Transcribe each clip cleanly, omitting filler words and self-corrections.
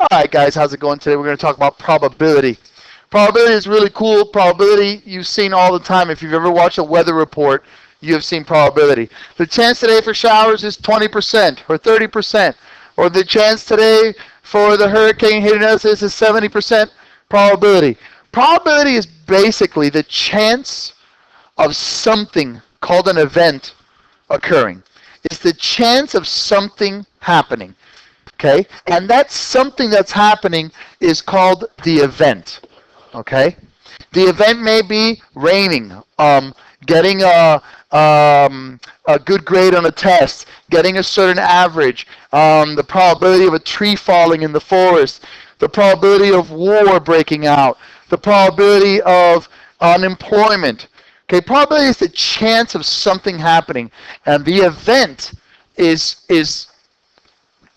Alright guys, how's it going today? We're going to talk about probability. Probability is really cool. Probability you've seen all the time. If you've ever watched a weather report, you have seen probability. The chance today for showers is 20% or 30%. Or the chance today for the hurricane hitting us is a 70% probability. Probability is basically the chance of something called an event occurring. It's the chance of something happening. Okay? And that something that's happening is called the event. Okay? The event may be raining, getting a good grade on a test, getting a certain average, the probability of a tree falling in the forest, the probability of war breaking out, the probability of unemployment. Okay, probability is the chance of something happening, and the event is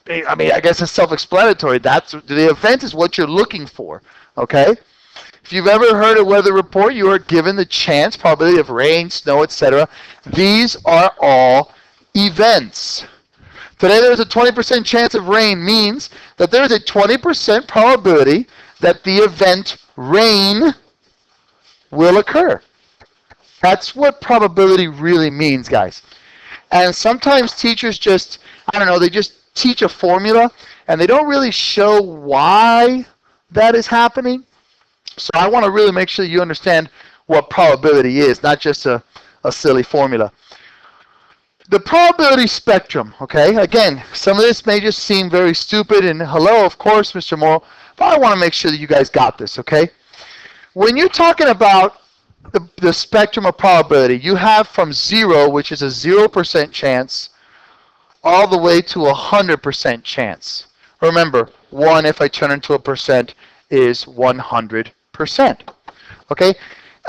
I guess it's self-explanatory. The event is what you're looking for. Okay. If you've ever heard a weather report, you are given the chance, probability of rain, snow, etc. These are all events. Today there's a 20% chance of rain means that there's a 20% probability that the event rain will occur. That's what probability really means, guys. And sometimes teachers they just teach a formula and they don't really show why that is happening. So I want to really make sure you understand what probability is, not just a silly formula. The probability spectrum, okay? Again, some of this may just seem very stupid, and hello, of course, Mr. Morrow, but I want to make sure that you guys got this, okay? When you're talking about the spectrum of probability, you have from 0, which is a 0% chance, all the way to 100% chance. Remember, 1 if I turn into a percent is 100%. Okay?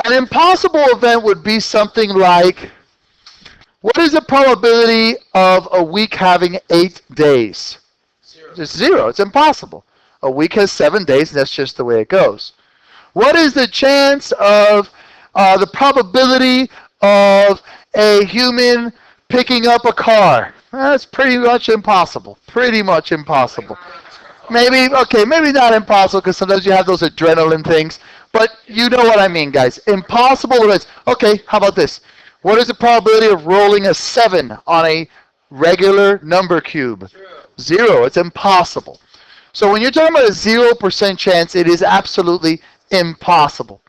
An impossible event would be something like, what is the probability of a week having 8 days? 0. It's 0. It's impossible. A week has 7 days, and that's just the way it goes. What is the chance of the probability of a human picking up a car? That's pretty much impossible. Pretty much impossible. Maybe not impossible because sometimes you have those adrenaline things. But you know what I mean, guys. Impossible events. Okay, how about this? What is the probability of rolling a 7 on a regular number cube? 0. It's impossible. So when you're talking about a 0% chance, it is absolutely impossible.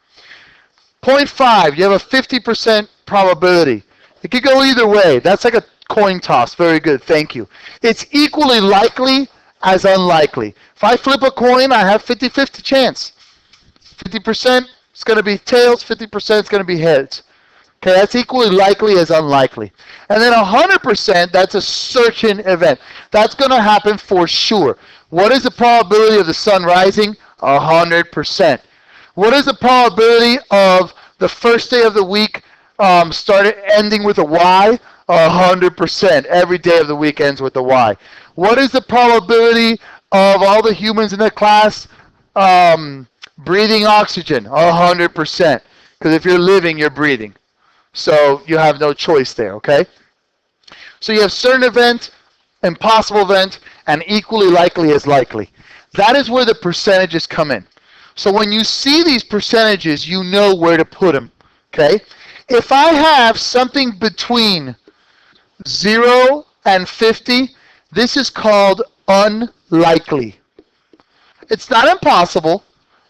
0.5, you have a 50% probability. It could go either way. That's like a coin toss. Very good. Thank you. It's equally likely as unlikely. If I flip a coin, I have 50-50 chance. 50% is going to be tails, 50% is going to be heads. Okay, that's equally likely as unlikely. And then 100%, that's a certain event. That's going to happen for sure. What is the probability of the sun rising? 100%. What is the probability of the first day of the week ending with a Y? 100%. Every day of the week ends with a Y. What is the probability of all the humans in the class breathing oxygen? 100%. Because if you're living, you're breathing. So you have no choice there, okay? So you have certain event, impossible event, and equally likely as likely. That is where the percentages come in. So when you see these percentages, you know where to put them, okay? If I have something between 0 and 50, this is called unlikely. It's not impossible.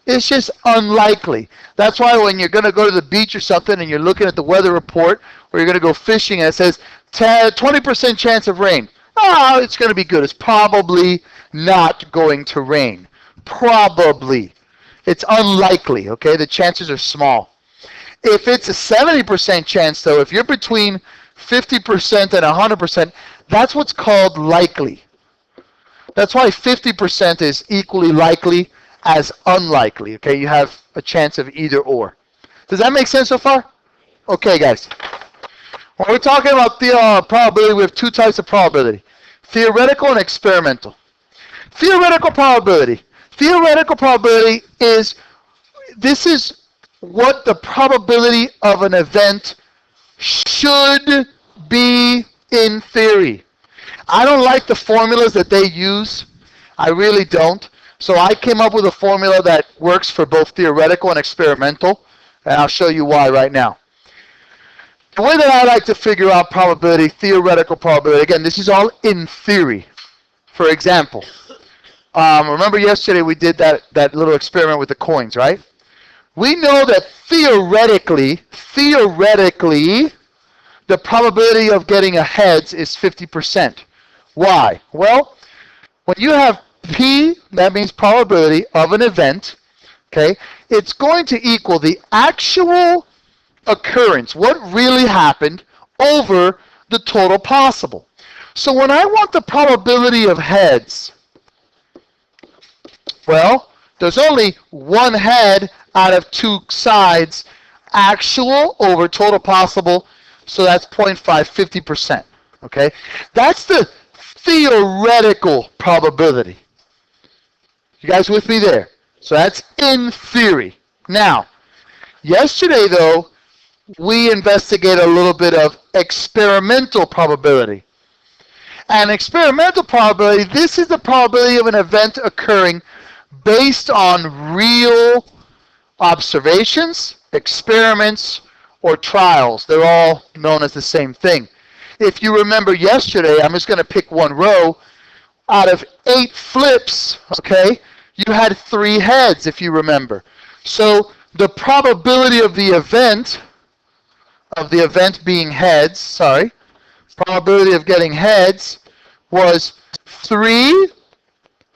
It's just unlikely. That's why when you're going to go to the beach or something and you're looking at the weather report or you're going to go fishing and it says 20% chance of rain. Oh, it's going to be good. It's probably not going to rain. Probably. It's unlikely, okay? The chances are small. If it's a 70% chance, though, if you're between 50% and 100%, that's what's called likely. That's why 50% is equally likely as unlikely, okay? You have a chance of either or. Does that make sense so far? Okay, guys. When we're talking about the probability, we have two types of probability. Theoretical and experimental. Theoretical probability. Theoretical probability is what the probability of an event should be in theory. I don't like the formulas that they use. I really don't. So I came up with a formula that works for both theoretical and experimental, and I'll show you why right now. The way that I like to figure out probability, theoretical probability, again, this is all in theory. For example, remember yesterday we did that little experiment with the coins, right? We know that theoretically, the probability of getting a heads is 50%. Why? Well, when you have P, that means probability of an event, okay, it's going to equal the actual occurrence, what really happened, over the total possible. So when I want the probability of heads, well, there's only one head out of two sides, actual over total possible, so that's 0.5, 50%. Okay? That's the theoretical probability. You guys with me there? So that's in theory. Now, yesterday though, we investigated a little bit of experimental probability. And experimental probability, this is the probability of an event occurring based on real observations, experiments, or trials. They're all known as the same thing. If you remember yesterday, I'm just going to pick one row. Out of 8 flips, okay, you had 3 heads, if you remember. So the probability of the event being heads, probability of getting heads was 3.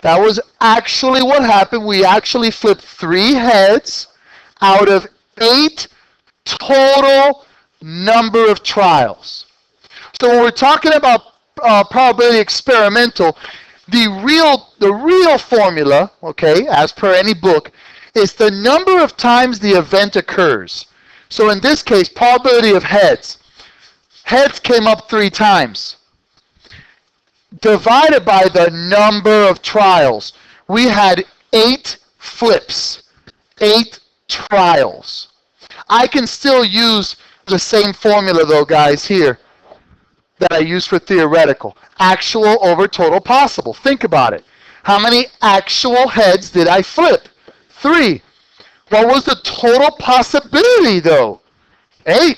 That was actually what happened. We actually flipped 3 heads out of 8 total number of trials. So when we're talking about probability experimental, the real formula, okay, as per any book, is the number of times the event occurs. So in this case, probability of heads. Heads came up 3 times. Divided by the number of trials. We had 8 flips, 8 trials. I can still use the same formula though, guys, here that I use for theoretical. Actual over total possible. Think about it. How many actual heads did I flip? 3. What was the total possibility though? 8.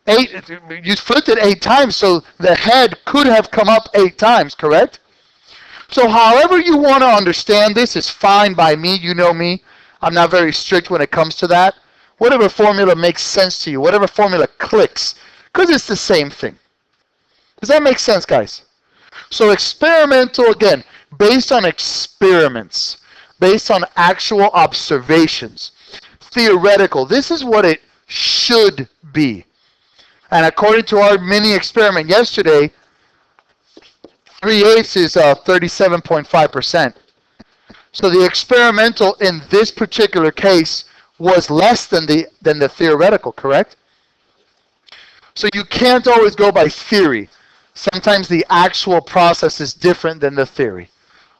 8. You flipped it 8 times, so the head could have come up 8 times, correct? So however you want to understand this is fine by me. You know me. I'm not very strict when it comes to that. Whatever formula makes sense to you, whatever formula clicks, because it's the same thing. Does that make sense, guys? So experimental, again, based on experiments, based on actual observations. Theoretical, this is what it should be. And according to our mini experiment yesterday, 3/8 is 37.5%. So the experimental in this particular case was less than the theoretical, correct? So you can't always go by theory. Sometimes the actual process is different than the theory.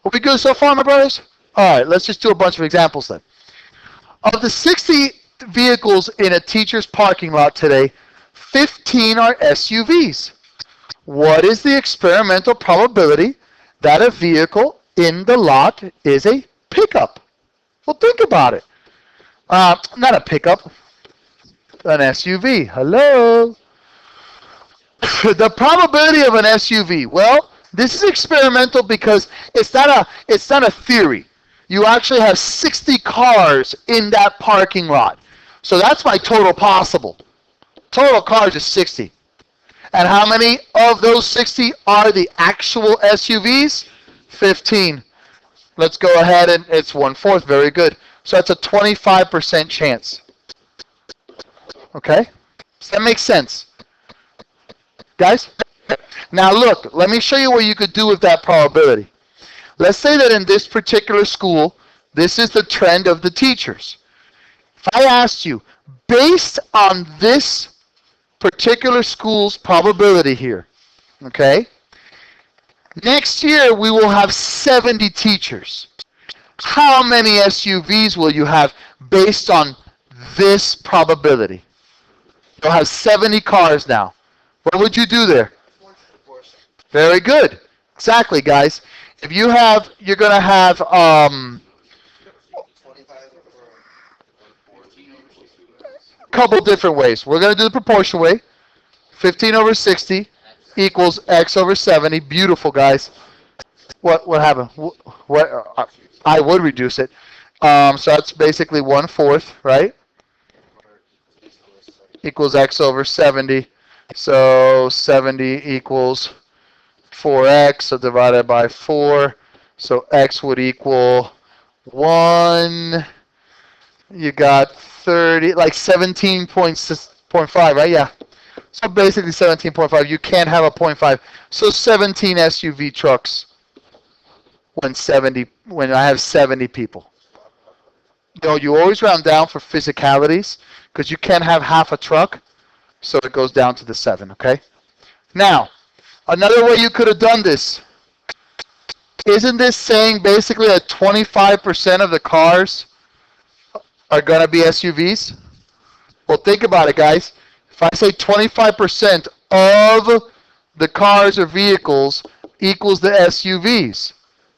Are we good so far, my brothers? All right, let's just do a bunch of examples then. Of the 60 vehicles in a teacher's parking lot today, 15 are SUVs. What is the experimental probability that a vehicle in the lot is a pickup? Well, think about it. Not a pickup, an SUV. Hello? The probability of an SUV. Well, this is experimental because it's not a theory. You actually have 60 cars in that parking lot. So that's my total possible. Total cars is 60. And how many of those 60 are the actual SUVs? 15. Let's go ahead and it's 1/4. Very good. So that's a 25% chance. Okay? Does that make sense? Guys? Now look, let me show you what you could do with that probability. Let's say that in this particular school, this is the trend of the teachers. If I asked you, based on this particular school's probability here, okay, next year we will have 70 teachers. How many SUVs will you have based on this probability? You'll have 70 cars now. What would you do there? Very good. Exactly, guys. If you have, you're going to have a couple different ways. We're going to do the proportional way. 15 over 60 equals x over 70. Beautiful, guys. What happened? What I would reduce it. So that's basically 1/4, right? Equals x over 70. So 70 equals 4x, so divided by 4. So x would equal 1. You got 30, like 17.5, right? Yeah. So basically 17.5. You can't have a point 0.5. So 17 SUV trucks when I have 70 people. You always round down for physicalities because you can't have half a truck, so it goes down to the 7, okay? Now, another way you could have done this, isn't this saying basically that 25% of the cars are going to be SUVs? Well, think about it, guys. If I say 25% of the cars or vehicles equals the SUVs,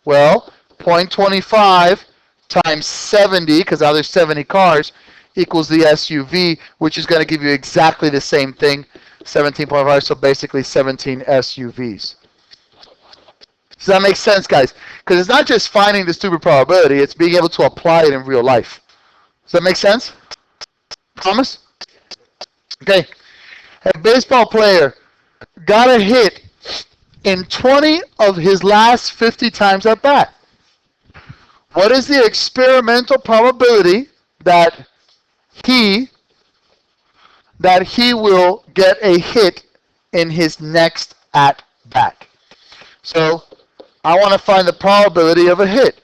well, 0.25 times 70, because now there's 70 cars, equals the SUV, which is going to give you exactly the same thing, 17.5, so basically 17 SUVs. Does that make sense, guys? Because it's not just finding the stupid probability, it's being able to apply it in real life. Does that make sense? Promise? Okay. A baseball player got a hit in 20 of his last 50 times at bat. What is the experimental probability that he will get a hit in his next at bat? So I want to find the probability of a hit.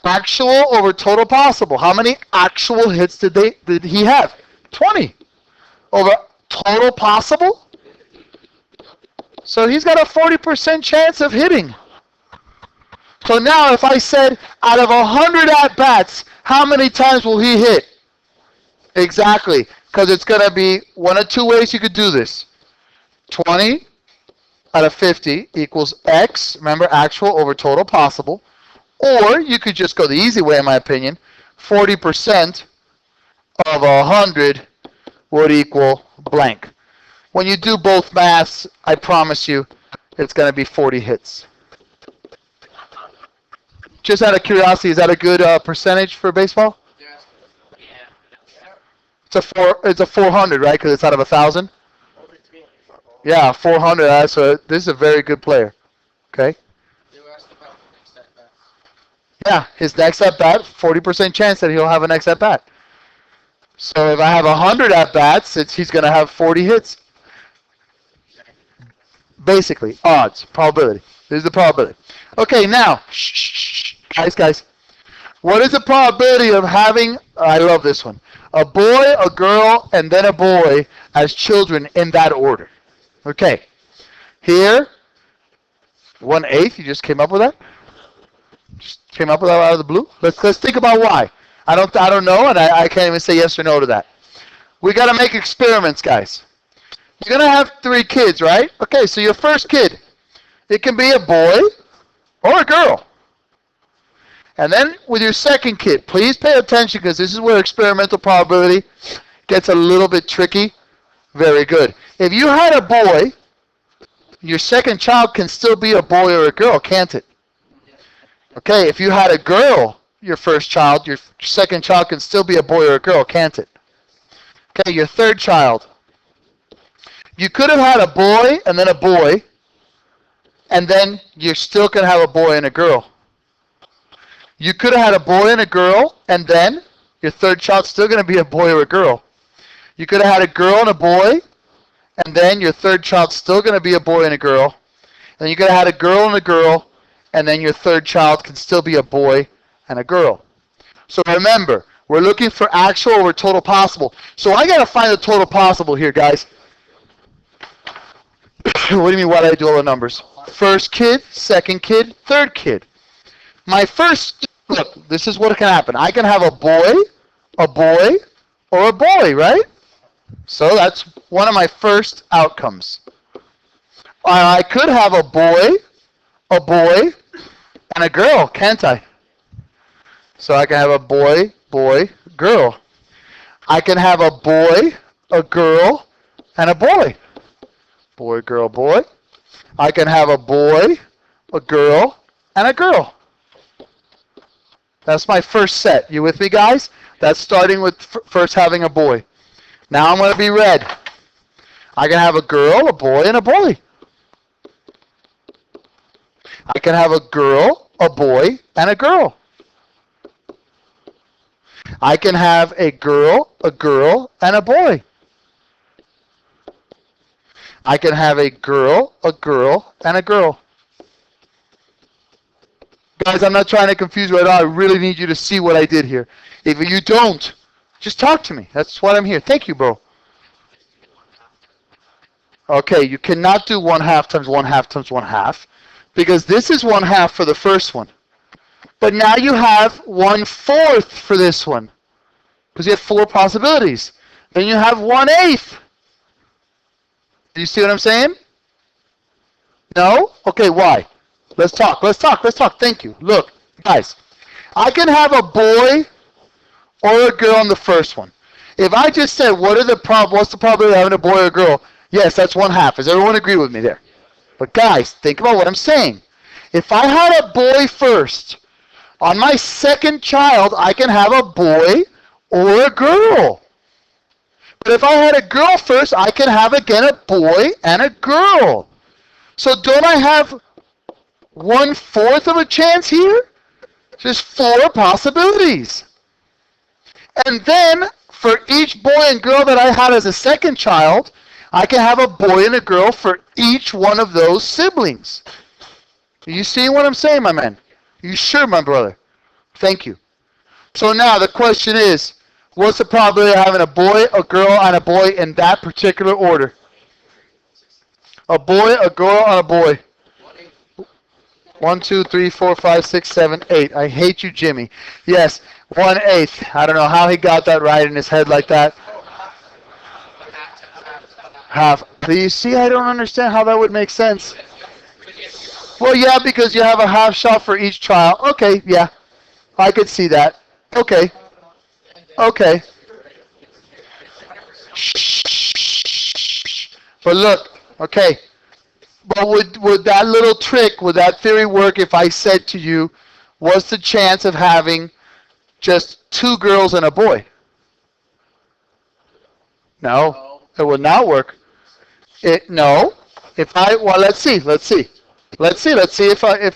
Actual over total possible. How many actual hits did he have? 20. Over total possible? So he's got a 40% chance of hitting. So now if I said out of 100 at-bats, how many times will he hit? Exactly. Because it's going to be one of two ways you could do this. 20 out of 50 equals X, remember actual over total possible. Or you could just go the easy way, in my opinion. 40% of 100 would equal blank. When you do both maths, I promise you, it's going to be 40 hits. Just out of curiosity, is that a good percentage for baseball? Yeah. It's a 400, right? Because it's out of 1,000. Yeah, 400. So this is a very good player. Okay. Yeah, his next at bat, 40% chance that he'll have a next at bat. So if I have 100 at bats, he's going to have 40 hits. Basically, odds, probability. This is the probability. Okay, now, guys. What is the probability of having, I love this one, a boy, a girl, and then a boy as children in that order? Okay, here, 1/8, you just came up with that? Just came up with that out of the blue? Let's think about why. I don't know, and I can't even say yes or no to that. We got to make experiments, guys. You're going to have 3 kids, right? Okay, so your first kid, it can be a boy or a girl. And then with your second kid, please pay attention because this is where experimental probability gets a little bit tricky. Very good. If you had a boy, your second child can still be a boy or a girl, can't it? Okay, if you had a girl, your first child, your second child can still be a boy or a girl, can't it? Okay, your third child. You could have had a boy and then a boy, and then you're still going to have a boy and a girl. You could have had a boy and a girl, and then your third child's still going to be a boy or a girl. You could have had a girl and a boy, and then your third child's still going to be a boy and a girl. And you could have had a girl and a girl, and then your third child can still be a boy and a girl. So remember, we're looking for actual over total possible. So I got to find the total possible here, guys. What do you mean, why did I do all the numbers? First kid, second kid, third kid. My first, look, this is what can happen. I can have a boy, or a boy, right? So that's one of my first outcomes. I could have a boy, a boy and a girl, can't I? So I can have a boy, boy, girl. I can have a boy, a girl, and a boy. Boy, girl, boy. I can have a boy, a girl, and a girl. That's my first set. You with me, guys? That's starting with first having a boy. Now I'm going to be red. I can have a girl, a boy, and a boy. I can have a girl, a boy, and a girl. I can have a girl, and a boy. I can have a girl, and a girl. Guys, I'm not trying to confuse you at all. I really need you to see what I did here. If you don't, just talk to me. That's what I'm here. Thank you, bro. Okay, you cannot do 1/2 times 1/2 times 1/2 because this is 1/2 for the first one. But now you have 1/4 for this one because you have 4 possibilities. Then you have 1/8. Do you see what I'm saying? No? Okay, why? Let's talk. Thank you. Look, guys, I can have a boy or a girl on the first one. If I just said, what's the probability of having a boy or a girl? Yes, that's 1/2. Does everyone agree with me there? But guys, think about what I'm saying. If I had a boy first, on my second child, I can have a boy or a girl. But if I had a girl first, I can have again a boy and a girl. So don't I have 1/4 of a chance here? Just 4 possibilities. And then for each boy and girl that I had as a second child, I can have a boy and a girl for each one of those siblings. Are you seeing what I'm saying, my man? You sure, my brother? Thank you. So now the question is, what's the probability of having a boy, a girl, and a boy in that particular order? A boy, a girl, and a boy. 1, 2, 3, 4, 5, 6, 7, 8. I hate you, Jimmy. Yes, 1/8. I don't know how he got that right in his head like that. Half. Do you see? I don't understand how that would make sense. Well, yeah, because you have a half shot for each child. Okay, yeah. I could see that. Okay. But look, okay. But would that little trick, would that theory work if I said to you, what's the chance of having just 2 girls and a boy? No, it would not work. No. Let's see if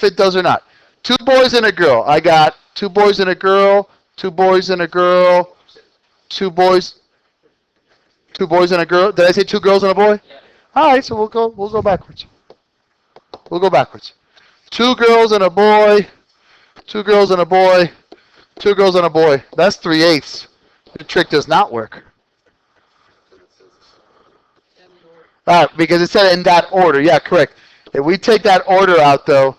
it does or not. 2 boys and a girl. I got 2 boys and a girl, 2 boys and a girl, 2 boys and a girl. Did I say 2 girls and a boy? Yeah. All right, so we'll go backwards. 2 girls and a boy, 2 girls and a boy, 2 girls and a boy. That's 3/8. The trick does not work. Because it said in that order. Yeah, correct. If we take that order out, though,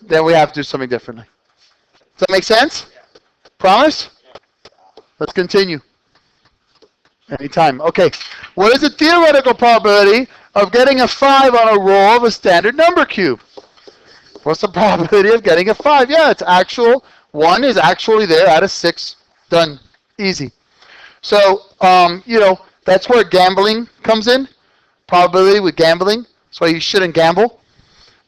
then we have to do something differently. Does that make sense? Promise? Let's continue. Anytime. Okay. What is the theoretical probability of getting a 5 on a roll of a standard number cube? What's the probability of getting a 5? Yeah, it's actual. 1 is actually there out of 6. Done. Easy. So, that's where gambling comes in. Probability with gambling. That's why you shouldn't gamble.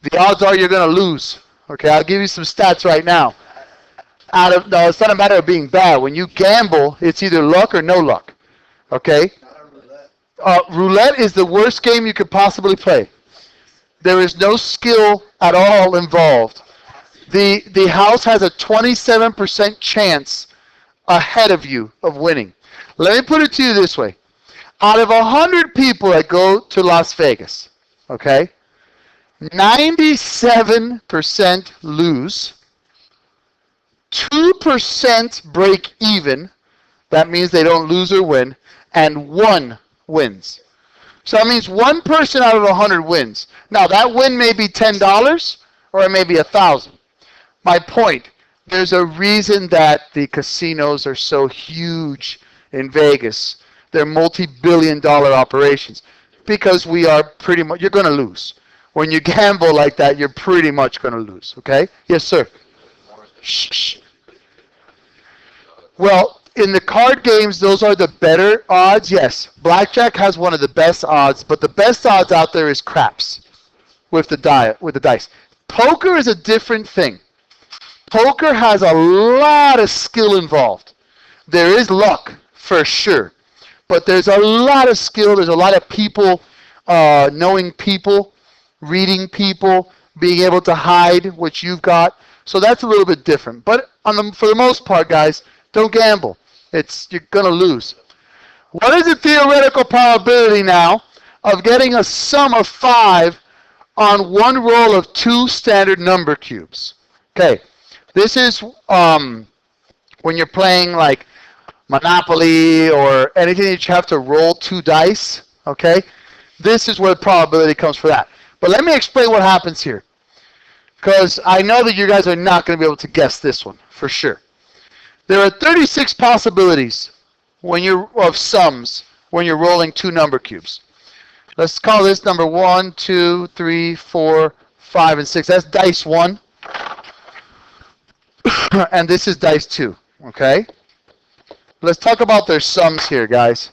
The odds are you're going to lose. Okay, I'll give you some stats right now. No, it's not a matter of being bad. When you gamble, it's either luck or no luck. Okay? Roulette is the worst game you could possibly play. There is no skill at all involved. The house has a 27% chance ahead of you of winning. Let me put it to you this way. Out of 100 people that go to Las Vegas, okay, 97% lose, 2% break even, that means they don't lose or win, and 1 wins. So that means 1 person out of 100 wins. Now that win may be $10 or it may be $1,000. My point, there's a reason that the casinos are so huge in Vegas. They're multi-billion-dollar operations because we are pretty much, you're going to lose. when you gamble like that, you're pretty much going to lose. Okay? Yes, sir. Shh. Well, in the card games, those are the better odds. Yes, blackjack has one of the best odds, but the best odds out there is craps with the dice. Poker is a different thing. Poker has a lot of skill involved. There is luck for sure, but there's a lot of skill. There's a lot of people, knowing people, reading people, being able to hide what you've got. So that's a little bit different. But for the most part, guys, don't gamble. You're gonna lose. What is the theoretical probability now of getting a sum of 5 on one roll of 2 standard number cubes? Okay, this is when you're playing like Monopoly or anything that you have to roll 2 dice. Okay, this is where the probability comes for that. But let me explain what happens here, because I know that you guys are not going to be able to guess this one for sure. There are 36 possibilities of sums when you're rolling 2 number cubes. Let's call this number 1, 2, 3, 4, 5, and 6. That's dice 1. And this is dice 2. Okay? Let's talk about their sums here, guys.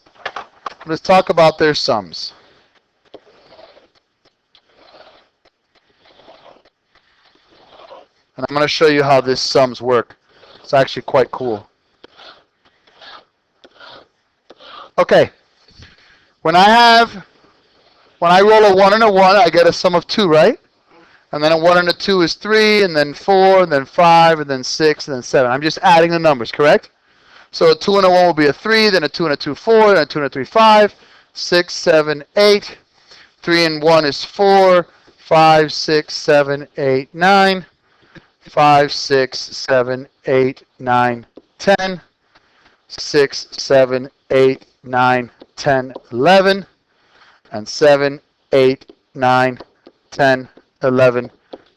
Let's talk about their sums. And I'm going to show you how this sums work. It's actually quite cool. Okay. When I roll a 1 and a 1, I get a sum of 2, right? And then a 1 and a 2 is 3, and then 4, and then 5, and then 6, and then 7. I'm just adding the numbers, correct? So a 2 and a 1 will be a 3, then a 2 and a 2, 4, then a 2 and a 3, 5, 6, 7, 8. 3 and 1 is 4, 5, 6, 7, 8, 9. 5, 6, 7, 8, 9, 10. 6, 7, 8, 9, 10, 11. And 7, 8, 9, 10, 11,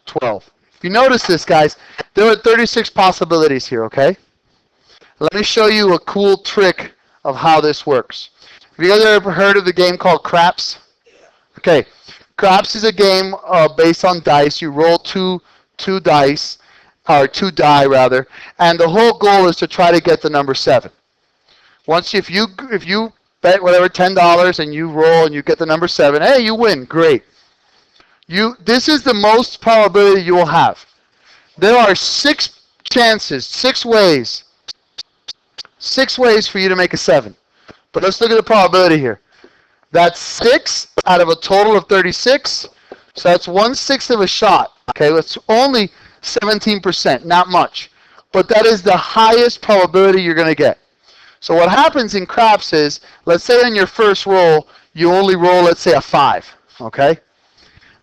12. If you notice this, guys, there are 36 possibilities here, okay? Let me show you a cool trick of how this works. Have you guys ever heard of the game called craps? Okay, craps is a game based on dice. You roll two dice, or 2 die rather, and the whole goal is to try to get the number 7. If you bet whatever $10 and you roll and you get the number 7, hey, you win, great. This is the most probability you will have. There are 6 chances, 6 ways for you to make a 7. But let's look at the probability here. That's 6 out of a total of 36, so that's 1/6 of a shot. Okay, that's only 17%, not much. But that is the highest probability you're going to get. So what happens in craps is, let's say on your first roll, you only roll, let's say, a 5, okay?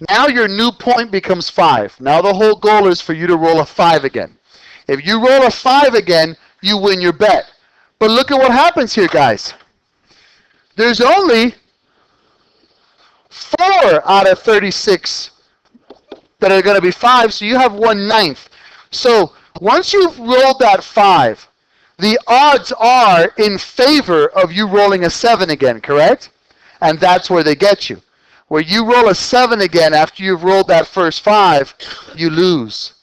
Now your new point becomes 5. Now the whole goal is for you to roll a 5 again. If you roll a 5 again, you win your bet. But look at what happens here, guys. There's only 4 out of 36 that are going to be 5, so you have 1/9. So once you've rolled that 5, the odds are in favor of you rolling a 7 again, correct? And that's where they get you. Where you roll a 7 again after you've rolled that first 5, you lose.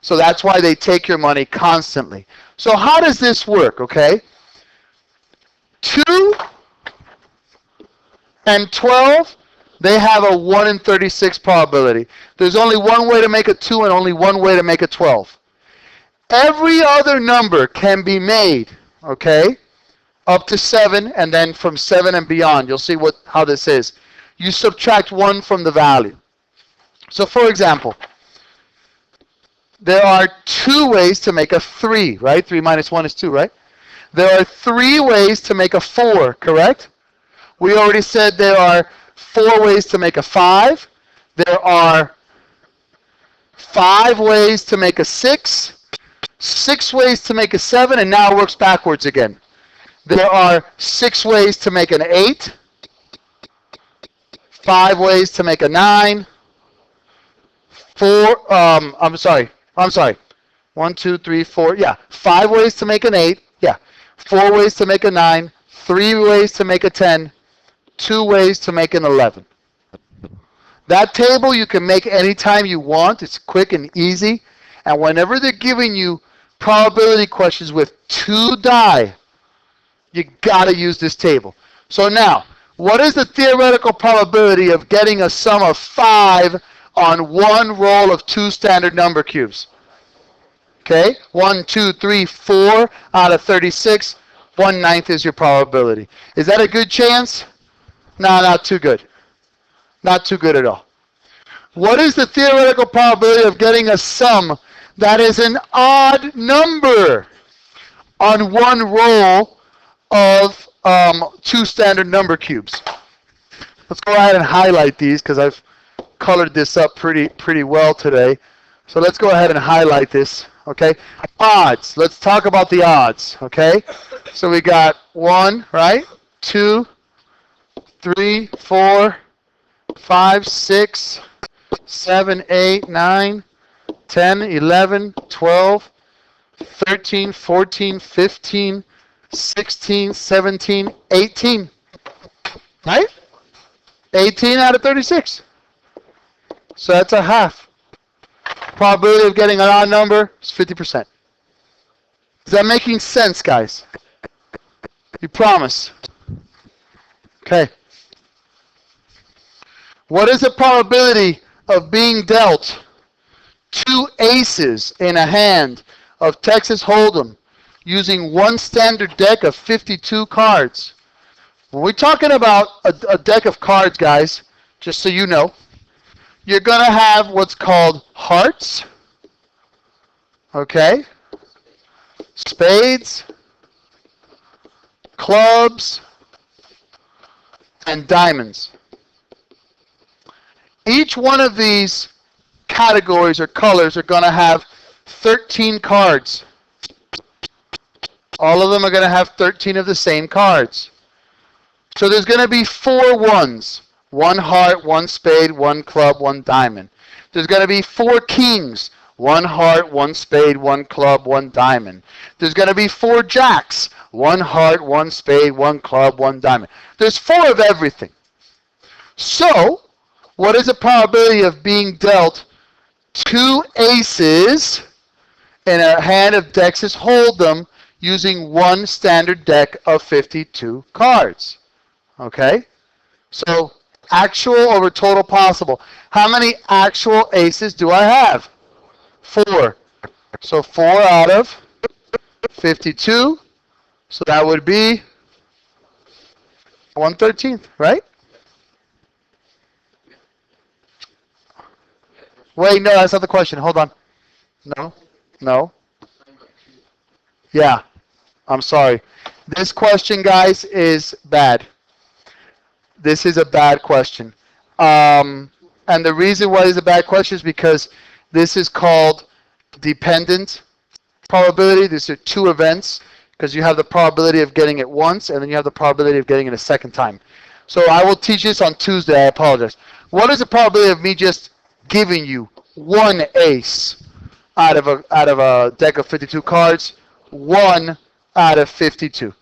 So that's why they take your money constantly. So how does this work, okay? 2 and 12, they have a 1 in 36 probability. There's only one way to make a 2 and only one way to make a 12. Every other number can be made, okay, up to 7, and then from 7 and beyond. You'll see how this is. You subtract 1 from the value. So for example, there are 2 ways to make a 3, right? 3 minus 1 is 2, right? There are 3 ways to make a 4, correct? We already said there are 4 ways to make a 5. There are 5 ways to make a 6. 6 ways to make a 7, and now it works backwards again. There are 6 ways to make an 8. 5 ways to make a 9. I'm sorry. 1, 2, 3, 4. Yeah, 5 ways to make an 8. Yeah, 4 ways to make a 9. 3 ways to make a 10. 2 ways to make an 11. That table you can make anytime you want. It's quick and easy. And whenever they're giving you probability questions with 2 die, you got to use this table. So now, what is the theoretical probability of getting a sum of 5 on one roll of 2 standard number cubes? Okay, 1, 2, 3, 4 out of 36. 1/9 is your probability. Is that a good chance? No, not too good. Not too good at all. What is the theoretical probability of getting a sum that is an odd number on one roll of 2 standard number cubes? Let's go ahead and highlight these because I've colored this up pretty well today. So let's go ahead and highlight this. Okay, odds. Let's talk about the odds. Okay, so we got 1, right? 2, 3, 4, 5, 6, 7, 8, 9, 10, 11, 12, 13, 14, 15, 16, 17, 18. Right? 18 out of 36. So that's a half. Probability of getting an odd number is 50%. Is that making sense, guys? You promise? Okay. What is the probability of being dealt 2 aces in a hand of Texas Hold'em using one standard deck of 52 cards? When we're talking about a deck of cards, guys, just so you know, you're going to have what's called hearts, okay, spades, clubs, and diamonds. Each one of these categories or colors are going to have 13 cards. All of them are going to have 13 of the same cards. So there's going to be 4 ones. 1 heart, 1 spade, 1 club, 1 diamond. There's going to be 4 kings. 1 heart, 1 spade, 1 club, 1 diamond. There's going to be 4 jacks. 1 heart, 1 spade, 1 club, 1 diamond. There's 4 of everything. So, what is the probability of being dealt 2 aces in a hand of Texas Hold'em using one standard deck of 52 cards? Okay? So, actual over total possible. How many actual aces do I have? 4. So 4 out of 52. So that would be 1/13, right? Wait, no, that's not the question. Hold on. No. No. Yeah. I'm sorry. This question, guys, is bad. This is a bad question. And the reason why it's a bad question is because this is called dependent probability. These are 2 events because you have the probability of getting it once and then you have the probability of getting it a second time. So I will teach this on Tuesday. I apologize. What is the probability of me just giving you 1 ace out of a deck of 52 cards? 1 out of 52.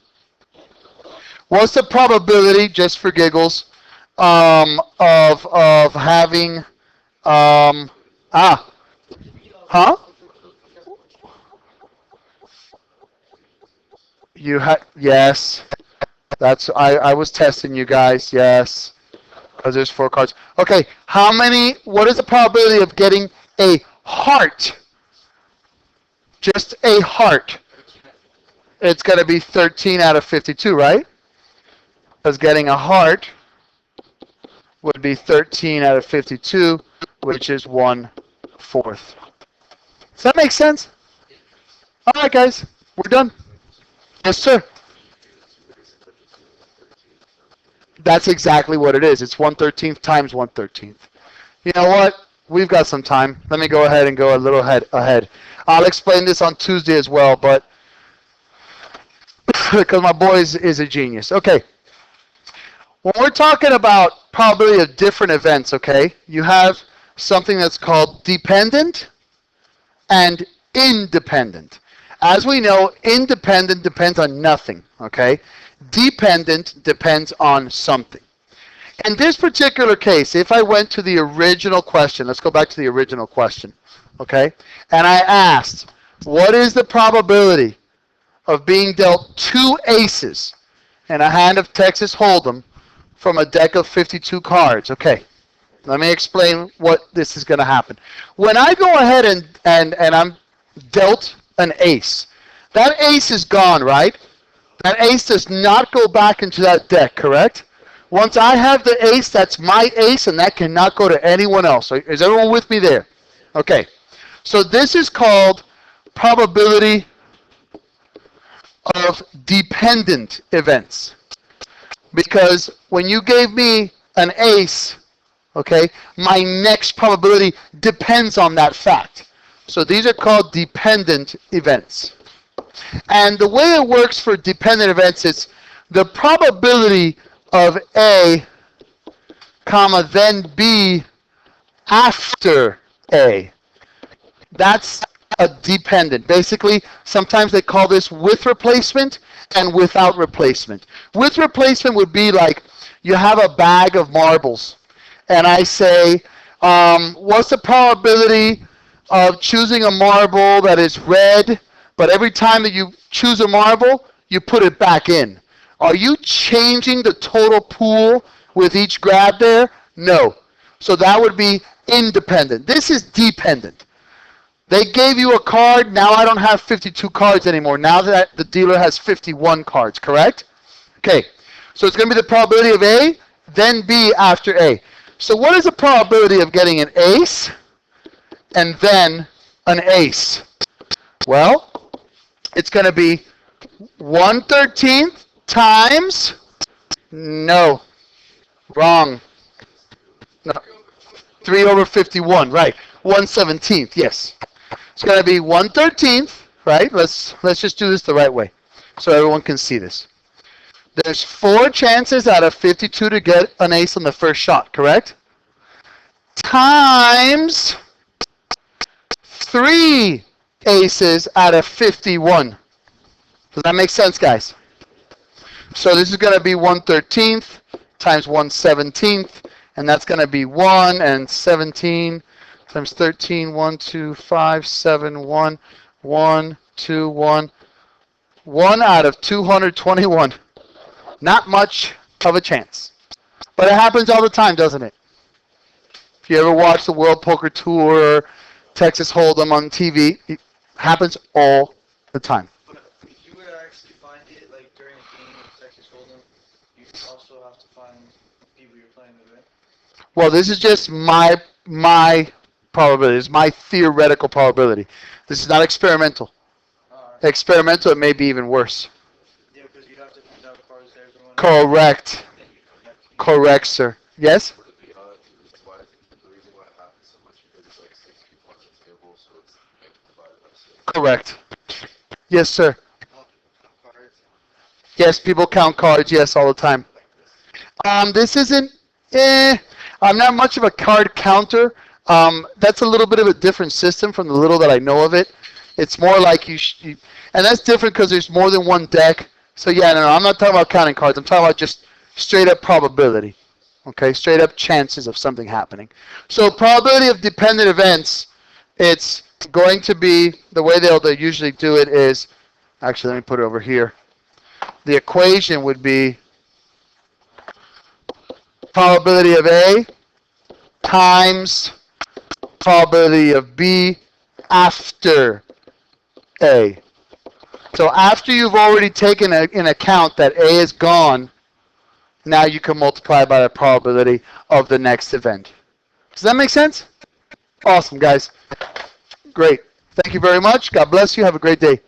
What's the probability, just for giggles, of having huh? Yes. I was testing you guys. Yes. Because there's 4 cards. Okay, what is the probability of getting a heart? Just a heart. It's going to be 13 out of 52, right? Because getting a heart would be 13 out of 52, which is 1/4. Does that make sense? All right, guys, we're done. Yes, sir. That's exactly what it is. It's 1/13 times 1/13. You know what? We've got some time. Let me go ahead and go a little ahead. I'll explain this on Tuesday as well, but because my boy is a genius. Okay. When we're talking about probability of different events, okay, you have something that's called dependent and independent. As we know, independent depends on nothing, okay? Dependent depends on something. In this particular case, if I went to the original question, let's go back to the original question, okay? And I asked, what is the probability of being dealt 2 aces in a hand of Texas Hold'em from a deck of 52 cards? Okay, let me explain what this is going to happen. When I go ahead and I'm dealt an ace, that ace is gone, right? That ace does not go back into that deck, correct? Once I have the ace, that's my ace, and that cannot go to anyone else. Is everyone with me there? Okay. So this is called probability of dependent events. Because when you gave me an ace, okay, my next probability depends on that fact. So these are called dependent events. And the way it works for dependent events is the probability of A, comma, then B after A. That's a dependent. Basically, sometimes they call this with replacement and without replacement. With replacement would be like you have a bag of marbles, and I say, what's the probability of choosing a marble that is red, but every time that you choose a marble, you put it back in? Are you changing the total pool with each grab there? No. So that would be independent. This is dependent. They gave you a card. Now I don't have 52 cards anymore. Now that the dealer has 51 cards, correct? Okay. So it's going to be the probability of A, then B after A. So what is the probability of getting an ace and then an ace? Well, it's going to be 1/13 times, no, wrong, no, 3/51, right, 1/17, yes. It's going to be 1/13, right? Let's just do this the right way so everyone can see this. There's 4 chances out of 52 to get an ace on the first shot, correct? Times 3 aces out of 51. Does that make sense, guys? So this is going to be 1/13 times 1/17, and that's going to be 1 and 17 times 13, 1, 2, 5, 7, 1, 1, 2, 1. 1 out of 221. Not much of a chance. But it happens all the time, doesn't it? If you ever watch the World Poker Tour or Texas Hold'em on TV, it happens all the time. If you were to actually find it, like during a game of Texas Hold'em, you also have to find people you're playing with, right? Well, this is just my probability. It's my theoretical probability. This is not experimental. Alright. Experimental, it may be even worse. Yeah, because you'd have to find out cards there. Everyone Correct. Correct, sir. Yes? What are the odds? The reason why it happens so much because it's like 6 people on the table, so it's like divided by 6. Correct. Yes, sir. cards. Yes, people count cards, yes, all the time. This isn't, I'm not much of a card counter. That's a little bit of a different system from the little that I know of it. It's more like and that's different because there's more than one deck. So yeah, no, I'm not talking about counting cards. I'm talking about just straight up probability. Okay, straight up chances of something happening. So probability of dependent events, it's going to be, the way they'll usually do it is, actually let me put it over here. The equation would be probability of A times probability of B after A. So after you've already taken in account that A is gone, now you can multiply by the probability of the next event. Does that make sense? Awesome, guys. Great. Thank you very much. God bless you. Have a great day.